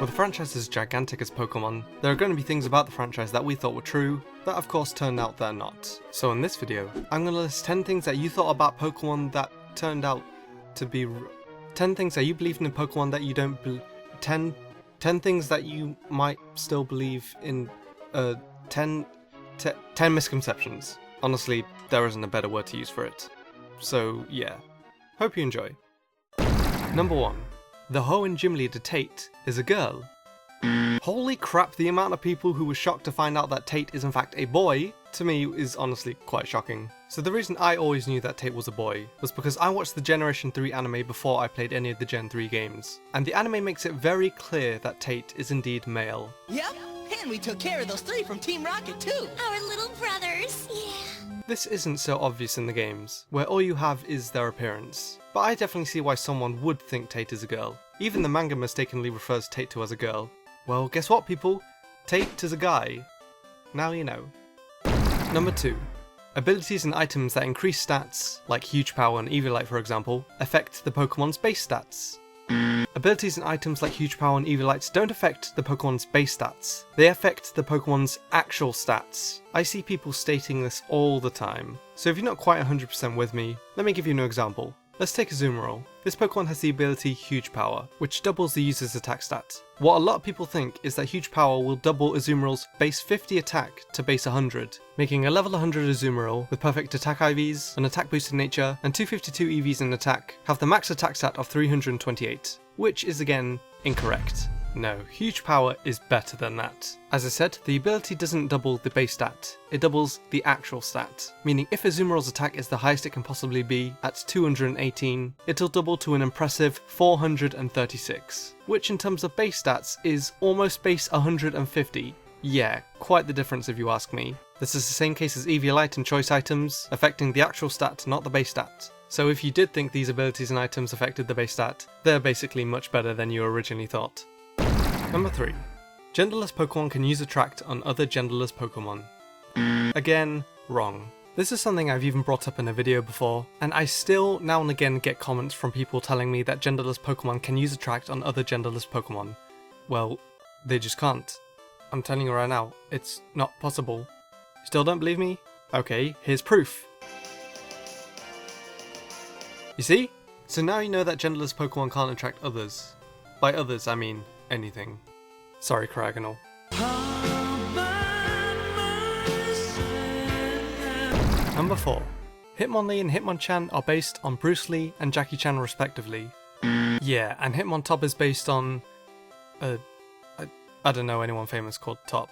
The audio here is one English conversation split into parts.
With a franchise as gigantic as Pokémon, there are going to be things about the franchise that we thought were true, that of course turned out they're not. So in this video, I'm going to list 10 things that you thought about Pokémon that turned out to be 10 things that you believed in Pokémon that you don't 10 things that you might still believe in 10 misconceptions. Honestly, there isn't a better word to use for it. So yeah, hope you enjoy. Number 1. The Hoenn gym leader Tate is a girl. Holy crap, the amount of people who were shocked to find out that Tate is in fact a boy, to me is honestly quite shocking. So the reason I always knew that Tate was a boy was because I watched the Generation 3 anime before I played any of the Gen 3 games. And the anime makes it very clear that Tate is indeed male. Yep, and we took care of those 3 from Team Rocket too. Our little brothers. Yeah. This isn't so obvious in the games, where all you have is their appearance. But I definitely see why someone would think Tate is a girl. Even the manga mistakenly refers Tate to as a girl. Well, guess what people? Tate is a guy. Now you know. Number 2. Abilities and items that increase stats, like huge power and Eviolite for example, affect the Pokemon's base stats. Abilities and items like huge power and Eviolites don't affect the Pokemon's base stats, they affect the Pokemon's actual stats. I see people stating this all the time, so if you're not quite 100% with me, let me give you an example. Let's take Azumarill. This Pokemon has the ability Huge Power, which doubles the user's attack stat. What a lot of people think is that Huge Power will double Azumarill's base 50 attack to base 100, making a level 100 Azumarill with perfect attack IVs, an attack boosted nature, and 252 EVs in attack have the max attack stat of 328, which is again incorrect. No, Huge Power is better than that. As I said, the ability doesn't double the base stat, it doubles the actual stat, meaning if Azumarill's attack is the highest it can possibly be, at 218, it'll double to an impressive 436, which in terms of base stats is almost base 150. Yeah, quite the difference if you ask me. This is the same case as Eviolite and choice items, affecting the actual stat, not the base stat. So if you did think these abilities and items affected the base stat, they're basically much better than you originally thought. Number 3. Genderless Pokemon can use Attract on other genderless Pokemon. Again, wrong. This is something I've even brought up in a video before, and I still now and again get comments from people telling me that genderless Pokemon can use Attract on other genderless Pokemon. Well, they just can't. I'm telling you right now, it's not possible. Still don't believe me? Okay, here's proof. You see? So now you know that genderless Pokemon can't attract others. By others, I mean anything. Sorry, Cragonal. Number 4. Hitmonlee and Hitmonchan are based on Bruce Lee and Jackie Chan respectively. Yeah, and Hitmontop is based on... I don't know anyone famous called Top.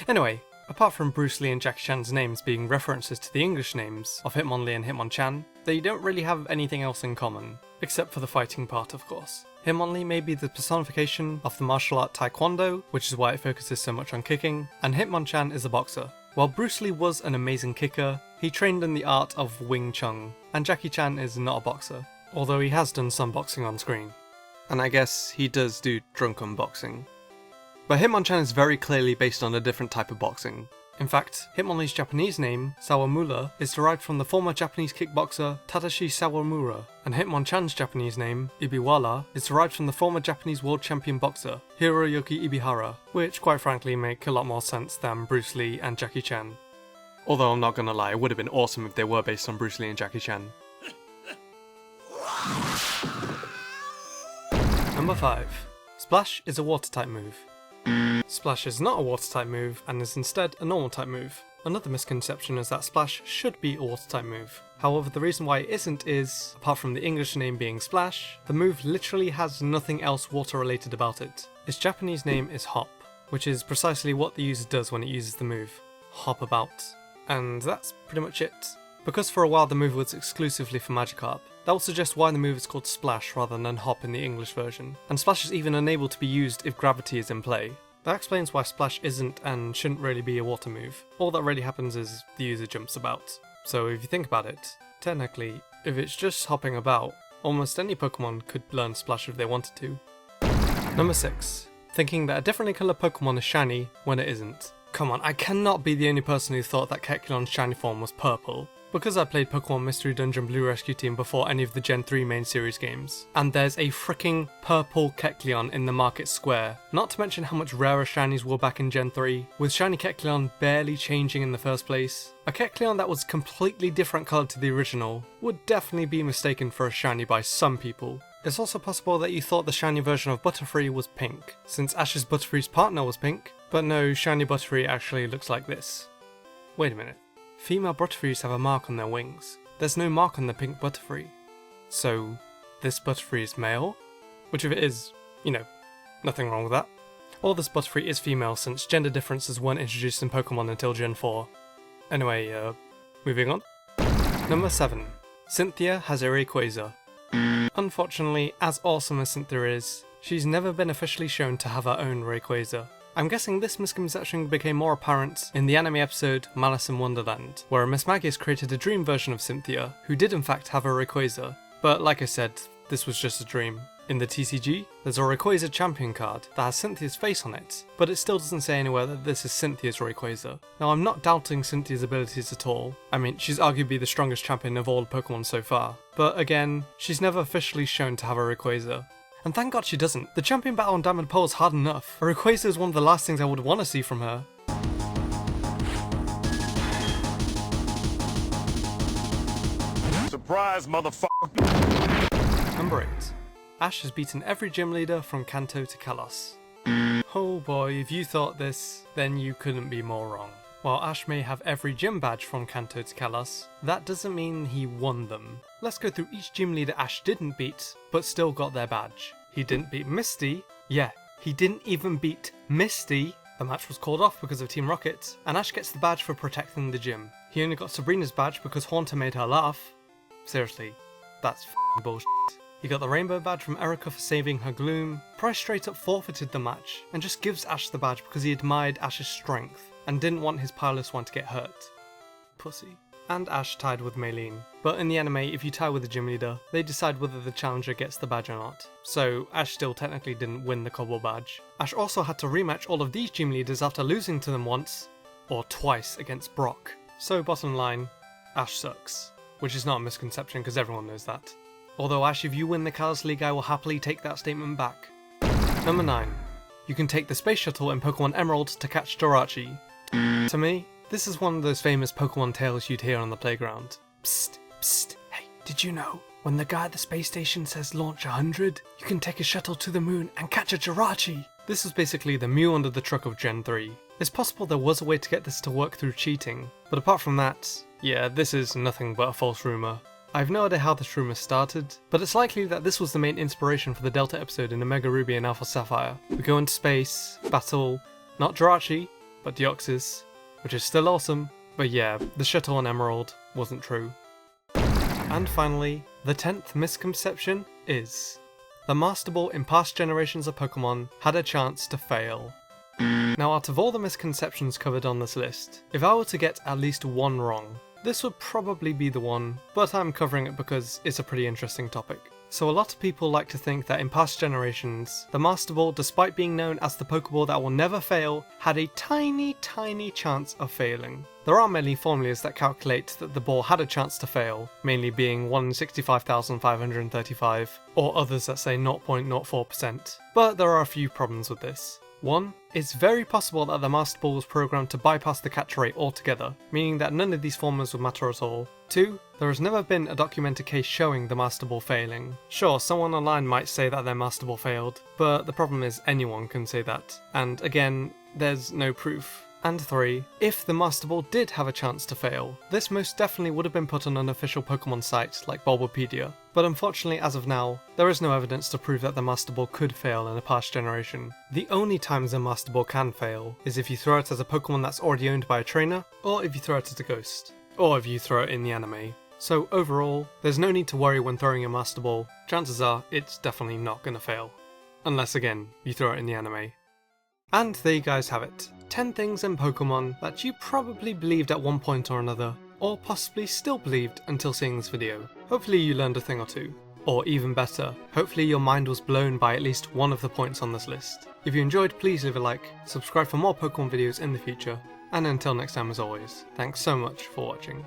Anyway, apart from Bruce Lee and Jackie Chan's names being references to the English names of Hitmonlee and Hitmonchan, they don't really have anything else in common, except for the fighting part of course. Hitmonlee may be the personification of the martial art Taekwondo, which is why it focuses so much on kicking, and Hitmonchan is a boxer. While Bruce Lee was an amazing kicker, he trained in the art of Wing Chun, and Jackie Chan is not a boxer, although he has done some boxing on screen. And I guess he does do drunken boxing. But Hitmonchan is very clearly based on a different type of boxing. In fact, Hitmonlee's Japanese name, Sawamura, is derived from the former Japanese kickboxer Tadashi Sawamura, and Hitmonchan's Japanese name, Ibiwala, is derived from the former Japanese world champion boxer, Hiroyuki Ibihara, which quite frankly make a lot more sense than Bruce Lee and Jackie Chan. Although I'm not gonna lie, it would have been awesome if they were based on Bruce Lee and Jackie Chan. Number 5. Splash is a water type move. Splash is not a water type move and is instead a normal type move. Another misconception is that Splash should be a water type move. However, the reason why it isn't is, apart from the English name being Splash, the move literally has nothing else water related about it. Its Japanese name is Hop, which is precisely what the user does when it uses the move. Hop about. And that's pretty much it. Because for a while the move was exclusively for Magikarp, that will suggest why the move is called Splash rather than Hop in the English version. And Splash is even unable to be used if gravity is in play. That explains why Splash isn't and shouldn't really be a water move. All that really happens is the user jumps about. So if you think about it, technically, if it's just hopping about, almost any Pokemon could learn Splash if they wanted to. Number 6. Thinking that a differently coloured Pokemon is shiny when it isn't. Come on, I cannot be the only person who thought that Kekulon's shiny form was purple. because I played Pokémon Mystery Dungeon Blue Rescue Team before any of the Gen 3 main series games, and there's a freaking purple Kecleon in the market square, not to mention how much rarer shinies were back in Gen 3, with shiny Kecleon barely changing in the first place. A Kecleon that was completely different colour to the original would definitely be mistaken for a shiny by some people. It's also possible that you thought the shiny version of Butterfree was pink, since Ash's Butterfree's partner was pink, but no, shiny Butterfree actually looks like this. Wait a minute. Female Butterfrees have a mark on their wings. There's no mark on the pink Butterfree. So, this Butterfree is male? Which if it is, you know, nothing wrong with that. Or this Butterfree is female since gender differences weren't introduced in Pokemon until Gen 4. Anyway, moving on. Number 7. Cynthia has a Rayquaza. Unfortunately, as awesome as Cynthia is, she's never been officially shown to have her own Rayquaza. I'm guessing this misconception became more apparent in the anime episode Malice in Wonderland, where Miss Magius created a dream version of Cynthia, who did in fact have a Rayquaza. But like I said, this was just a dream. In the TCG, there's a Rayquaza champion card that has Cynthia's face on it, but it still doesn't say anywhere that this is Cynthia's Rayquaza. Now I'm not doubting Cynthia's abilities at all. I mean, she's arguably the strongest champion of all Pokemon so far. But again, she's never officially shown to have a Rayquaza. And thank God she doesn't. The champion battle on Diamond Pearl is hard enough. A Rayquaza is one of the last things I would want to see from her. Surprise, motherfucker! Number 8. Ash has beaten every gym leader from Kanto to Kalos. Oh boy, if you thought this, then you couldn't be more wrong. While Ash may have every gym badge from Kanto to Kalos, that doesn't mean he won them. Let's go through each gym leader Ash didn't beat, but still got their badge. He didn't beat Misty. Yeah, he didn't even beat Misty. The match was called off because of Team Rocket, and Ash gets the badge for protecting the gym. He only got Sabrina's badge because Haunter made her laugh. Seriously, that's f***ing bullshit. He got the rainbow badge from Erica for saving her Gloom. Price straight up forfeited the match, and just gives Ash the badge because he admired Ash's strength, and didn't want his Pilus one to get hurt. Pussy. And Ash tied with Maylene. But in the anime, if you tie with the gym leader, they decide whether the challenger gets the badge or not. So Ash still technically didn't win the Cobble badge. Ash also had to rematch all of these gym leaders after losing to them once, or twice against Brock. So bottom line, Ash sucks. Which is not a misconception because everyone knows that. Although Ash, if you win the Kalos League, I will happily take that statement back. Number 9. You can take the space shuttle in Pokemon Emerald to catch Jirachi. To me, this is one of those famous Pokemon tales you'd hear on the playground. Psst, psst, hey, did you know? When the guy at the space station says launch 100, you can take a shuttle to the moon and catch a Jirachi. This is basically the Mew under the truck of Gen 3. It's possible there was a way to get this to work through cheating, but apart from that, yeah, this is nothing but a false rumour. I have no idea how this rumour started, but it's likely that this was the main inspiration for the Delta episode in Omega Ruby and Alpha Sapphire. We go into space, battle, not Jirachi, but Deoxys, which is still awesome, but yeah, the shuttle on Emerald wasn't true. And finally, the 10th misconception is: the Master Ball in past generations of Pokemon had a chance to fail. Now, out of all the misconceptions covered on this list, if I were to get at least one wrong, this would probably be the one, but I'm covering it because it's a pretty interesting topic. So a lot of people like to think that in past generations, the Master Ball, despite being known as the Pokeball that will never fail, had a tiny chance of failing. There are many formulas that calculate that the ball had a chance to fail, mainly being 1 in 65,535, or others that say 0.04%. But there are a few problems with this. 1. It's very possible that the Master Ball was programmed to bypass the catch rate altogether, meaning that none of these formulas would matter at all. 2. There has never been a documented case showing the Master Ball failing. Sure, someone online might say that their Master Ball failed, but the problem is anyone can say that, and again, there's no proof. And 3. If the Master Ball did have a chance to fail, this most definitely would have been put on an official Pokemon site like Bulbapedia, but unfortunately as of now, there is no evidence to prove that the Master Ball could fail in a past generation. The only times a Master Ball can fail is if you throw it as a Pokemon that's already owned by a trainer, or if you throw it as a ghost, or if you throw it in the anime. So overall, there's no need to worry when throwing a Master Ball. Chances are, it's definitely not going to fail. Unless again, you throw it in the anime. And there you guys have it. 10 things in Pokemon that you probably believed at one point or another, or possibly still believed until seeing this video. Hopefully you learned a thing or two. Or even better, hopefully your mind was blown by at least one of the points on this list. If you enjoyed, please leave a like, subscribe for more Pokemon videos in the future, and until next time as always, thanks so much for watching.